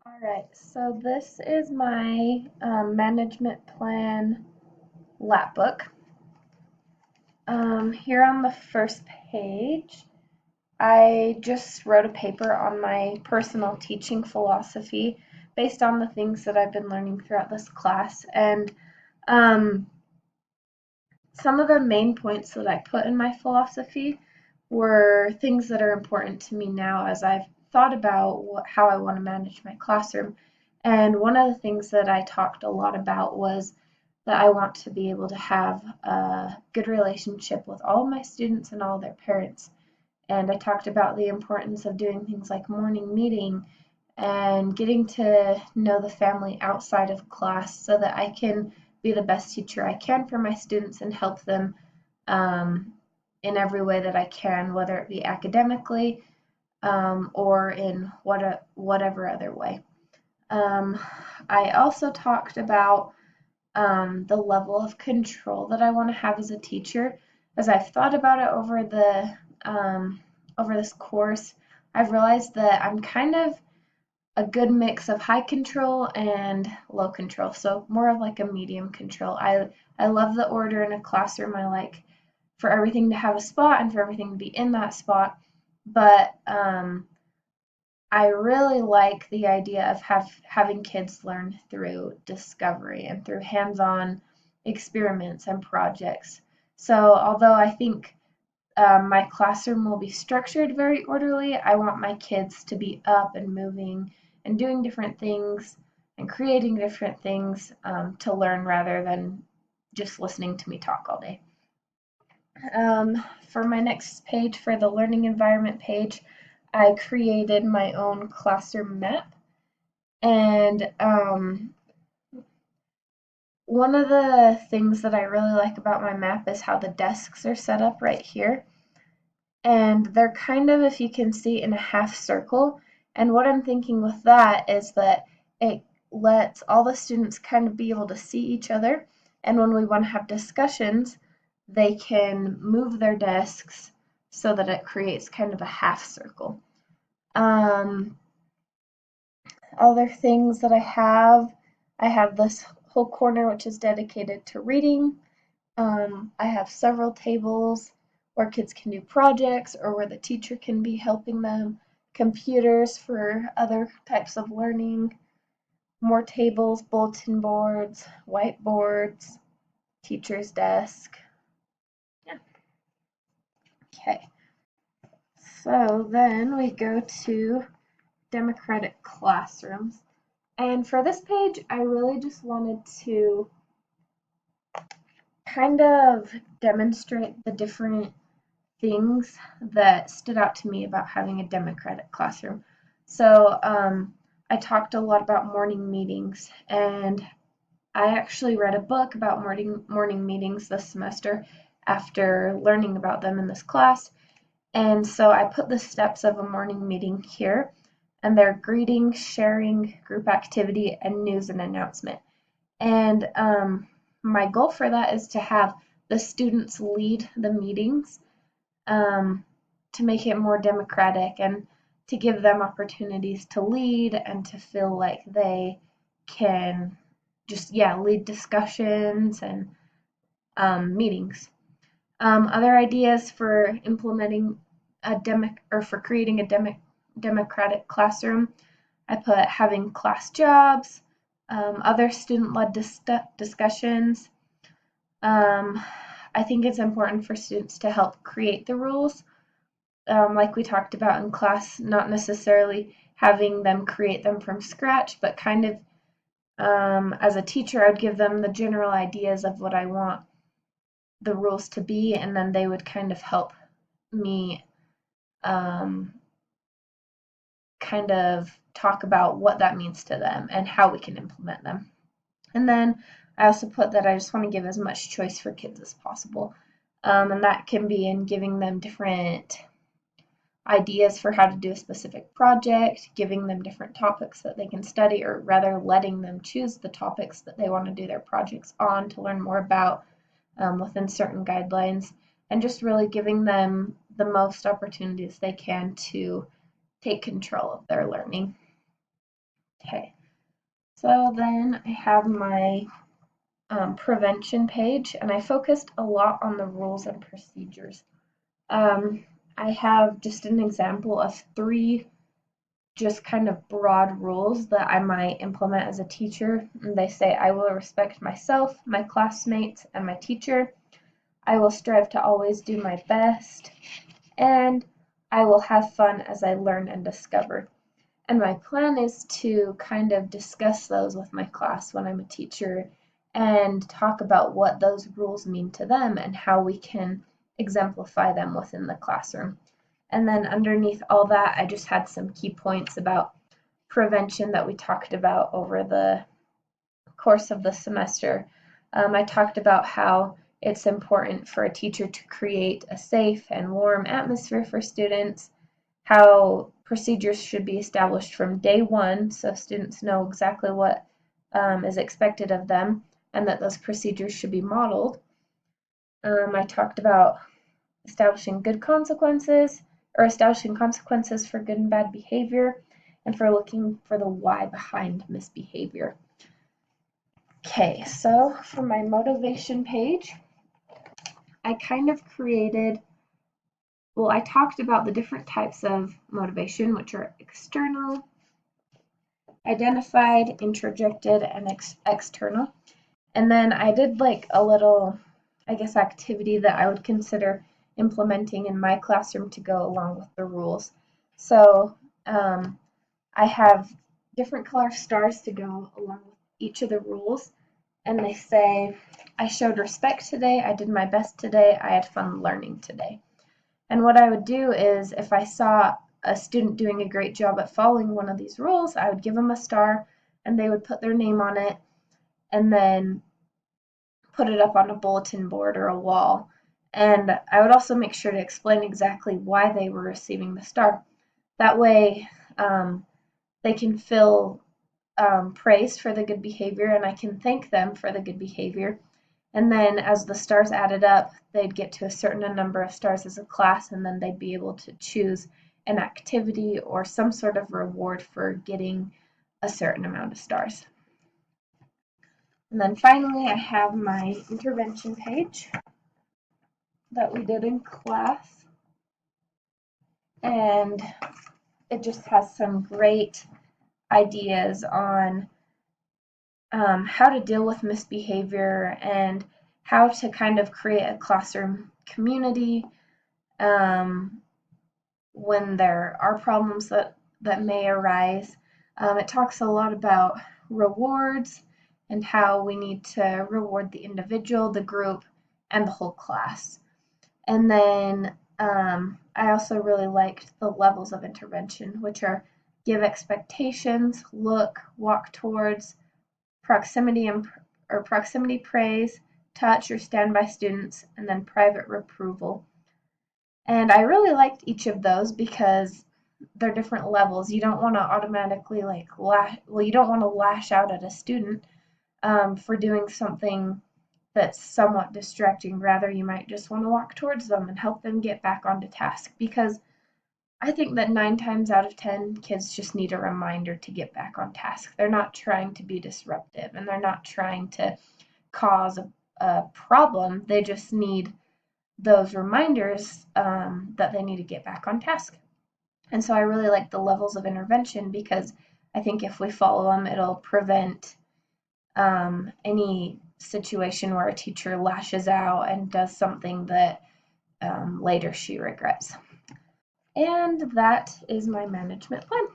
All right, so this is my management plan lap book. Here on the first page, I just wrote a paper on my personal teaching philosophy based on the things that I've been learning throughout this class. And um, some of the main points that I put in my philosophy were things that are important to me now as I've thought about how I want to manage my classroom. And one of the things that I talked a lot about was that I want to be able to have a good relationship with all of my students and all their parents. And I talked about the importance of doing things like morning meeting and getting to know the family outside of class so that I can be the best teacher I can for my students and help them um, in every way that I can, whether it be academically or in whatever other way. Um, I also talked about the level of control that I want to have as a teacher. As I've thought about it over this course, I've realized that I'm kind of a good mix of high control and low control. So more of like a medium control. I love the order in a classroom. I like for everything to have a spot and for everything to be in that spot. But I really like the idea of having kids learn through discovery and through hands-on experiments and projects. So although I think my classroom will be structured very orderly, I want my kids to be up and moving and doing different things and creating different things to learn rather than just listening to me talk all day. For my next page, for the learning environment page, I created my own classroom map. And one of the things that I really like about my map is how the desks are set up right here. And they're kind of, if you can see, in a half circle. And what I'm thinking with that is that it lets all the students kind of be able to see each other. And when we want to have discussions, they can move their desks so that it creates kind of a half circle. Um, Other things that I have this whole corner which is dedicated to reading. I have several tables where kids can do projects or where the teacher can be helping them, computers for other types of learning, more tables, bulletin boards, whiteboards, teacher's desk. Yeah. Okay. So then we go to democratic classrooms. And for this page, I really just wanted to kind of demonstrate the different things that stood out to me about having a democratic classroom. So I talked a lot about morning meetings, and I actually read a book about morning meetings this semester after learning about them in this class. And so I put the steps of a morning meeting here, and they're greeting, sharing, group activity, and news and announcement. And my goal for that is to have the students lead the meetings um, to make it more democratic and to give them opportunities to lead and to feel like they can just, yeah, lead discussions and meetings. Other ideas for implementing for creating a democratic classroom, I put having class jobs, other student-led discussions. Um, I think it's important for students to help create the rules, like we talked about in class, not necessarily having them create them from scratch, but kind of as a teacher, I'd give them the general ideas of what I want the rules to be, and then they would kind of help me um, kind of talk about what that means to them and how we can implement them. And then I also put that I just want to give as much choice for kids as possible. And that can be in giving them different ideas for how to do a specific project, giving them different topics that they can study, or rather letting them choose the topics that they want to do their projects on to learn more about within certain guidelines, and just really giving them the most opportunities they can to take control of their learning. Okay, so then I have my prevention page, and I focused a lot on the rules and procedures. I have just an example of 3 just kind of broad rules that I might implement as a teacher. And they say, I will respect myself, my classmates, and my teacher. I will strive to always do my best. And I will have fun as I learn and discover. And my plan is to kind of discuss those with my class when I'm a teacher and talk about what those rules mean to them and how we can exemplify them within the classroom. And then underneath all that, I just had some key points about prevention that we talked about over the course of the semester. I talked about how it's important for a teacher to create a safe and warm atmosphere for students, how procedures should be established from day one so students know exactly what is expected of them and that those procedures should be modeled. I talked about establishing consequences for good and bad behavior, and for looking for the why behind misbehavior. Okay, so for my motivation page, I kind of created, well, I talked about the different types of motivation, which are external, identified, introjected, and external. And then I did like a little, I guess, activity that I would consider implementing in my classroom to go along with the rules. So I have different color stars to go along with each of the rules. And they say, I showed respect today, I did my best today, I had fun learning today. And what I would do is if I saw a student doing a great job at following one of these rules, I would give them a star and they would put their name on it and then put it up on a bulletin board or a wall. And I would also make sure to explain exactly why they were receiving the star. That way, they can feel praised for the good behavior, and I can thank them for the good behavior. And then as the stars added up, they'd get to a certain number of stars as a class, and then they'd be able to choose an activity or some sort of reward for getting a certain amount of stars. And then finally, I have my intervention page that we did in class. And it just has some great ideas on how to deal with misbehavior and how to kind of create a classroom community when there are problems that may arise. It talks a lot about rewards and how we need to reward the individual, the group, and the whole class. And then I also really liked the levels of intervention, which are give expectations, look, walk towards, proximity praise, touch or stand by students, and then private reproval. And I really liked each of those because they're different levels. You don't want to automatically you don't want to lash out at a student for doing something that's somewhat distracting. Rather, you might just want to walk towards them and help them get back onto task, because I think that 9 times out of 10 kids just need a reminder to get back on task. They're not trying to be disruptive and they're not trying to cause a problem. They just need those reminders that they need to get back on task. And so I really like the levels of intervention because I think if we follow them, it'll prevent any situation where a teacher lashes out and does something that later she regrets. And that is my management plan.